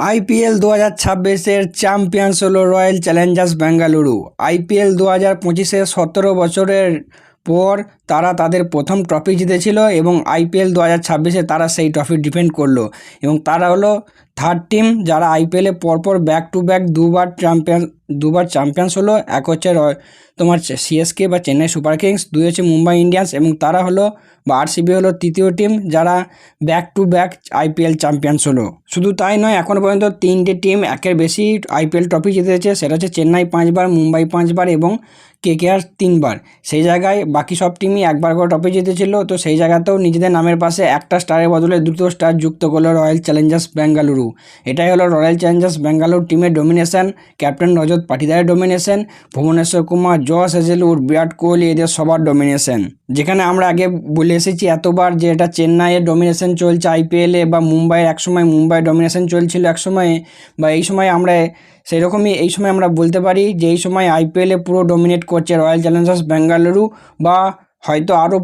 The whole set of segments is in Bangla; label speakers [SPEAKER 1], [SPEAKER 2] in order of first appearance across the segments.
[SPEAKER 1] আইপিএল 2026-এর চ্যাম্পিয়ন্স হলো রয়্যাল চ্যালেঞ্জার্স বেঙ্গালুরু। আইপিএল 2025-এ 17 বছরের পর তারা তাদের প্রথম ট্রফি জিতেছিল এবং আইপিএল 2026-এ তারা সেই ট্রফি ডিফেন্ড করলো এবং তারা হলো থার্ড টিম যারা আইপিএলে পরপর ব্যাক টু ব্যাক দুবার চ্যাম্পিয়ন্স হলো। এক হচ্ছে তোমার সিএসকে বা চেন্নাই সুপার কিংস, দুই হচ্ছে মুম্বাই ইন্ডিয়ান্স এবং তারা হলো বা আরসিবি হলো তৃতীয় টিম যারা back to back IPL champions হলো। শুধু তাই নয়, এখনও পর্যন্ত 3টে টিম একের বেশি আইপিএল ট্রফি জিতেছে, সেটা হচ্ছে চেন্নাই 5বার, মুম্বাই 5বার এবং কেকেআর 3বার। সেই জায়গায় বাকি সব টিমই একবার করে ট্রফি জিতেছিল। তো সেই জায়গাতেও নিজেদের নামের পাশে একটা স্টারের বদলে দুটো স্টার যুক্ত করলো রয়্যাল চ্যালেঞ্জার্স বেঙ্গালুরু। এটাই হলো রয়্যাল চ্যালেঞ্জার্স বেঙ্গালুরু টিমের ডোমিনেশন, ক্যাপ্টেন রজত পাটিদারের domination, Bhuvneshwar Kumar, Josh Hazlewood, Virat Kohli, এদের সবার ডোমিনেশন। যেখানে আমরা আগে বলে এসেছি এতবার যে এটা চেন্নাইয়ের ডোমিনেশন চলছে আইপিএলে, বা মুম্বাইয়ের একসময় মুম্বাই ডোমিনেশন চলছিল একসময়ে, বা এই সময় আমরা সেই রকমই এই সময় আমরা বলতে পারি যে এই সময় আইপিএলে পুরো ডোমিনেট করছে রয়্যাল চ্যালেঞ্জার্স বেঙ্গালুরু, বা হয়তো আরও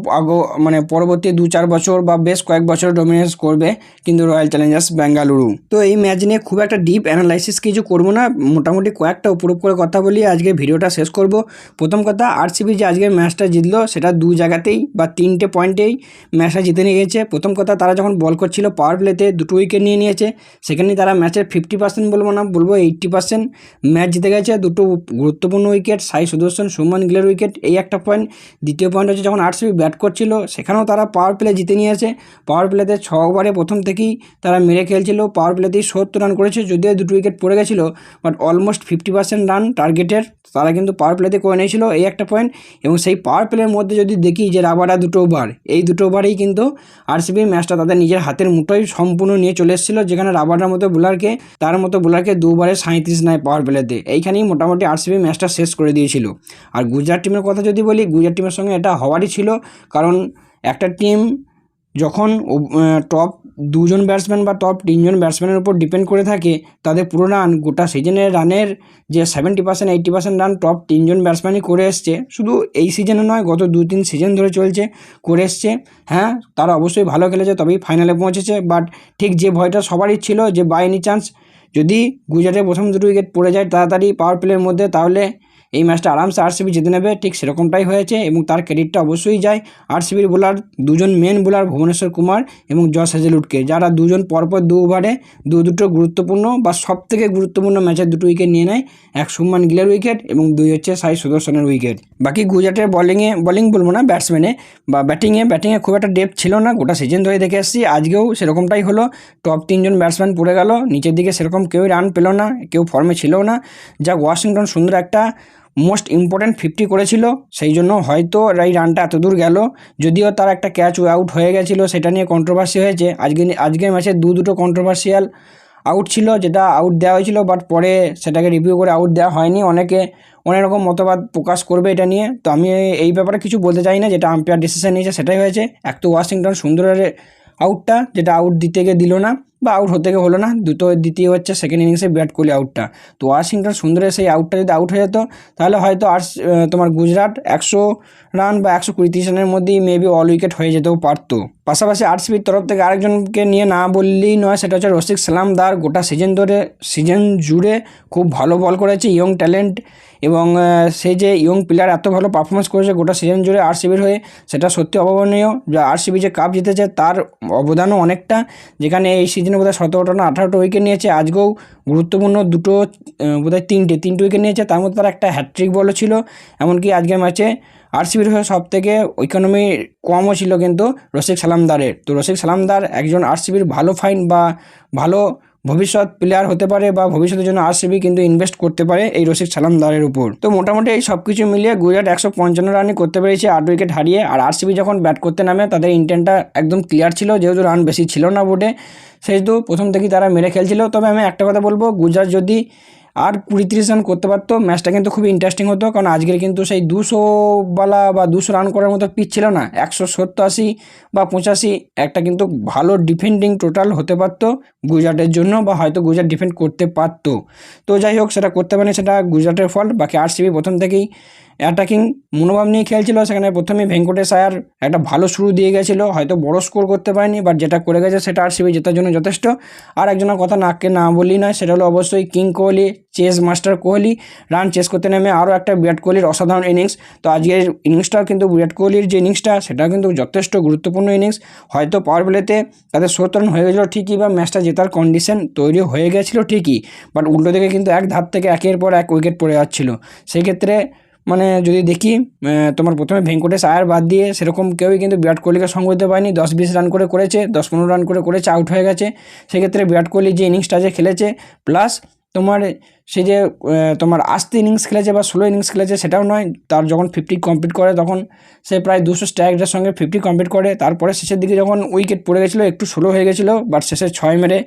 [SPEAKER 1] পরবর্তী 2-4 বছর বা বেশ কয়েক বছর ডোমিনেট করবে কিন্তু রয়্যাল চ্যালেঞ্জার্স বেঙ্গালুরু। তো এই ম্যাচ নিয়ে খুব একটা ডিপ অ্যানালাইসিস কিছু করবো না, মোটামুটি কয়েকটা উপর করে কথা বলি আজকে ভিডিওটা শেষ করব। প্রথম কথা, আরসিবি যে আজকের ম্যাচটা জিতলো সেটা দু জায়গাতেই বা 3টে পয়েন্টেই ম্যাচটা জিতে নিয়ে গেছে। প্রথম কথা, তারা যখন বল করছিল পাওয়ার প্লেতে 2টো উইকেট নিয়ে নিয়েছে, সেখানেই তারা ম্যাচের 50% বলবো না, বলবো 80% ম্যাচ জিতে গেছে। 2টো গুরুত্বপূর্ণ উইকেট, সাই সুদর্শন, শুভমান গিলের উইকেট, এই একটা পয়েন্ট। দ্বিতীয় পয়েন্ট হচ্ছে যখন আরসিবি ব্যাট করছিল সেখানেও তারা পাওয়ার প্লে জিতে নিয়েছে। পাওয়ার প্লেতে 6 ওভারে প্রথম থেকেই তারা মেরে খেলছিল, পাওয়ার প্লেতেই 70 রান করেছে, যদিও 2টো উইকেট পড়ে গেছিলো, বাট অলমোস্ট 50% রান টার্গেটের তারা কিন্তু পাওয়ার প্লেতে করে নিয়েছিল, এই একটা পয়েন্ট। এবং সেই পাওয়ার প্লের মধ্যে যদি দেখি যে রাবাডা 2টো ওভার, এই 2টো ওভারেই কিন্তু আরসিবি ম্যাচটা তাদের নিজের হাতের মুঠোয় সম্পূর্ণ নিয়ে চলে এসেছিলো, যেখানে রাবাডার মতো বোলারকে 2 ওভারে 37 নেয় পাওয়ার প্লেতে। এইখানেই মোটামুটি আরসিবি ম্যাচটা শেষ করে দিয়েছিল। আর গুজরাট টিমের কথা যদি বলি, গুজরাট টিমের সঙ্গে এটা হওয়ারই ছিল, কারণ একটা টিম যখন টপ 2জন ব্যাটসম্যান বা টপ 3জন ব্যাটসম্যানের উপর ডিপেন্ড করে থাকে, তাদের পুরো রান গোটা সিজনের রানের যে 70% 80% রান টপ 3জন ব্যাটসম্যানই করে এসছে। শুধু এই সিজনে নয়, গত 2-3 সিজন ধরে চলছে, করে এসছে। হ্যাঁ, তারা অবশ্যই ভালো খেলেছে, তবেই ফাইনালে পৌঁছেছে, বাট ঠিক যে ভয়টা সবারই ছিল যে বাই এনি চান্স যদি গুজরাটের প্রথম 2টো উইকেট পড়ে যায় তাড়াতাড়ি পাওয়ার প্লের মধ্যে, তাহলে এই ম্যাচটা আরামসে আরসিবি জিতে নেবে, ঠিক সেরকমটাই হয়েছে এবং তার ক্রেডিটটা অবশ্যই যায় আরসিবির বোলার, 2জন মেন বোলার ভুবনেশ্বর কুমার এবং জস হেজেলউডকে, যারা 2জন পরপর 2 ওভারে দুটো গুরুত্বপূর্ণ বা সবথেকে গুরুত্বপূর্ণ ম্যাচের 2টো উইকেট নিয়ে নেয়। এক শুভমান গিলের উইকেট এবং 2 হচ্ছে সাই সুদর্শনের উইকেট। বাকি গুজরাটের বলিং বলবো না, ব্যাটসম্যানে বা ব্যাটিংয়ে খুব একটা ডেপথ ছিল না, গোটা সিজন ধরে দেখে আসছি, আজকেও সেরকমটাই হলো। টপ 3জন ব্যাটসম্যান পড়ে গেল, নিচের দিকে সেরকম কেউই রান পেল না, কেউ ফর্মে ছিল না। যা ওয়াশিংটন সুন্দর একটা মোস্ট ইম্পর্ট্যান্ট 50 করেছিল, সেই জন্য হয়তো এই রানটা এত দূর গেল। যদিও তার একটা ক্যাচ আউট হয়ে গেছিলো, সেটা নিয়ে কন্ট্রোভার্সি হয়েছে। আজকের ম্যাচে দুটো কন্ট্রোভার্সিয়াল আউট ছিল, যেটা আউট দেওয়া হয়েছিল, বাট পরে সেটাকে রিভিউ করে আউট দেওয়া হয়নি। অনেকে অনেক রকম মতবাদ প্রকাশ করবে এটা নিয়ে, তো আমি এই ব্যাপারে কিছু বলতে চাই না, যেটা আম্পায়ার ডিসিশন নিয়েছে সেটাই হয়েছে। এক তো ওয়াশিংটন সুন্দরের আউটটা, যেটা আউট দিতে গিয়ে দিল না বা আউট হতে গিয়ে হলো না, দ্বিতীয় হচ্ছে সেকেন্ড ইনিংসে বিরাট কোহলি আউটটা। তো ওয়াশিংটন সুন্দরের সেই আউটটা যদি আউট হয়ে যেত, তাহলে হয়তো আর তোমার গুজরাট 100 রান বা 130 রানের মধ্যেই মেবি অল উইকেট হয়ে যেতেও পারতো। পাশাপাশি আরসিবির তরফ থেকে আরেকজনকে নিয়ে না বললেই নয়, সেটা হচ্ছে রশিক সালামদার। গোটা সিজন জুড়ে খুব ভালো বল করেছে, ইয়ং ট্যালেন্ট, এবং সেই যে ইয়ং প্লেয়ার এত ভালো পারফরমেন্স করেছে গোটা সিজন জুড়ে আরসিবির হয়ে, সেটা সত্যি অভাবনীয়। যা আরসিবি যে কাপ জিতেছে তার অবদানও অনেকটা, যেখানে এই সিজনে বোধহয় 17টা না 18টা উইকেট নিয়েছে। আজকেও গুরুত্বপূর্ণ বোধহয় তিনটে উইকেট নিয়েছে, তার মধ্যে তার একটা হ্যাট্রিক বলও ছিল। এমনকি আজকের ম্যাচে আরসিবির হয়ে সবথেকে ইকোনমি কমও ছিল কিন্তু রশিক সালামদারের। তো রশিক সালামদার একজন আরসিবির ভালো ফাইন বা ভালো ভবিষ্যৎ প্লেয়ার হতে পারে, বা ভবিষ্যতের জন্য আরসিবি কিন্তু ইনভেস্ট করতে পারে এই রশিক সালামদারের উপর। তো মোটামুটি এই সব কিছু মিলিয়ে গুজরাট 155 রানই করতে পেরেছে 8 উইকেট হারিয়ে। আর আরসিবি যখন ব্যাট করতে নামে তাদের ইন্টেন্টটা একদম ক্লিয়ার ছিল, যেহেতু রান বেশি ছিল না বোর্ডে, সেহেতু প্রথম থেকেই তারা মেরে খেলছিল। তবে আমি একটা কথা বলবো, গুজরাট যদি আর 20-30 রান করতে পারতো, ম্যাচটা কিন্তু খুবই ইন্টারেস্টিং হতো, কারণ আজকের কিন্তু সেই 200 বা 200 রান করার মতো পিচ ছিল না। 170-80 বা 85 একটা কিন্তু ভালো ডিফেন্ডিং টোটাল হতে পারতো গুজরাটের জন্য, বা হয়তো গুজরাট ডিফেন্ড করতে পারতো। তো যাই হোক, সেটা করতে পারেনি, সেটা গুজরাটের ফল্ট। বাকি আরসিবি প্রথম থেকেই অ্যাটাকিং মনোভাব নিয়ে খেলছিল। সেখানে প্রথমে ভেঙ্কটেশ আয়ার একটা ভালো শুরু দিয়ে গেছিলো, হয়তো বড় স্কোর করতে পারেনি, বাট যেটা করে গেছে সেটা আরসিবি জেতার জন্য যথেষ্ট। আর একজনের কথা নাককে না বললি নয়, সেটা হলো অবশ্যই king Kohli, chase master Kohli. Run chase করতে নেমে আরও একটা বিরাট কোহলির অসাধারণ ইনিংস। তো আজকের ইনিংসটাও কিন্তু বিরাট কোহলির যে ইনিংসটা সেটাও কিন্তু যথেষ্ট গুরুত্বপূর্ণ ইনিংস। হয়তো পাওয়ার প্লেতে তাদের 70 রান হয়ে গেছিলো ঠিকই, বা ম্যাচটা জেতার কন্ডিশন তৈরি হয়ে গেছিলো ঠিকই, বাট উল্টো দিকে কিন্তু এক ধাপ থেকে একের পর এক উইকেট পড়ে যাচ্ছিলো। সেক্ষেত্রে মানে যদি দেখি তোমার প্রথমে ভেঙ্কটেশ আয়ার বাদ দিয়ে সেরকম কেউই কিন্তু বিরাট কোহলিকে সঙ্গ দিতে পারেনি। 10-20 রান করে করেছে, 10-15 রান করে করেছে, আউট হয়ে গেছে। সেক্ষেত্রে বিরাট কোহলি যে ইনিংসটা যে খেলেছে, প্লাস তোমার সে যে তোমার আস্তে ইনিংস খেলেছে বা স্লো ইনিংস খেলেছে সেটাও নয়। তার যখন 50 কমপ্লিট করে তখন সে প্রায় 200 স্ট্রাইক রেটের সঙ্গে 50 কমপ্লিট করে। তারপরে শেষের দিকে যখন উইকেট পড়ে গেছিলো, একটু স্লো হয়ে গেছিলো, বাট শেষে 6 মেরে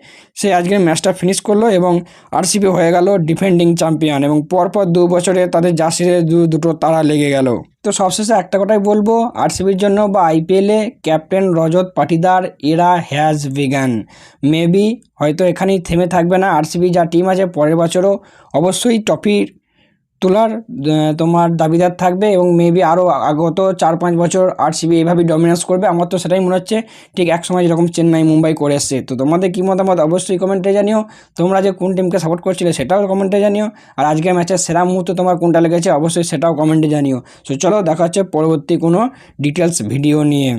[SPEAKER 1] সে আজকের ম্যাচটা ফিনিশ করলো এবং আরসিবি হয়ে গেল ডিফেন্ডিং চ্যাম্পিয়ন। এবং পরপর 2 বছরে তাদের জার্সিতে দুটো তারা লেগে গেল। তো সবশেষে একটা কথাই বলবো, আরসিবির জন্য বা আইপিএলে ক্যাপ্টেন রজত পাটিদার এরা হ্যাজ বিগান। মেবি হয়তো এখানেই থেমে থাকবে না আরসিবি যা টিম আছে, পরের বছরও অবশ্যই ট্রফি তোলার তোমার দাবিদার থাকবে এবং মেবি আরও আগত 4-5 বছর আরসিবি এইভাবেই ডমিনেন্স করবে। আমার তো সেটাই মনে হচ্ছে, ঠিক এক সময় যেরকম চেন্নাই মুম্বাই করে এসছে। তো তোমাদের কী মতামত অবশ্যই কমেন্টে জানিও। তোমরা যে কোন টিমকে সাপোর্ট করছিলে সেটাও কমেন্টে জানিও। আর আজকের ম্যাচের সেরা মুহূর্ত তোমার কোনটা লেগেছে অবশ্যই সেটাও কমেন্টে জানিও। সো চলো দেখা হচ্ছে পরবর্তী কোনো ডিটেলস ভিডিও নিয়ে।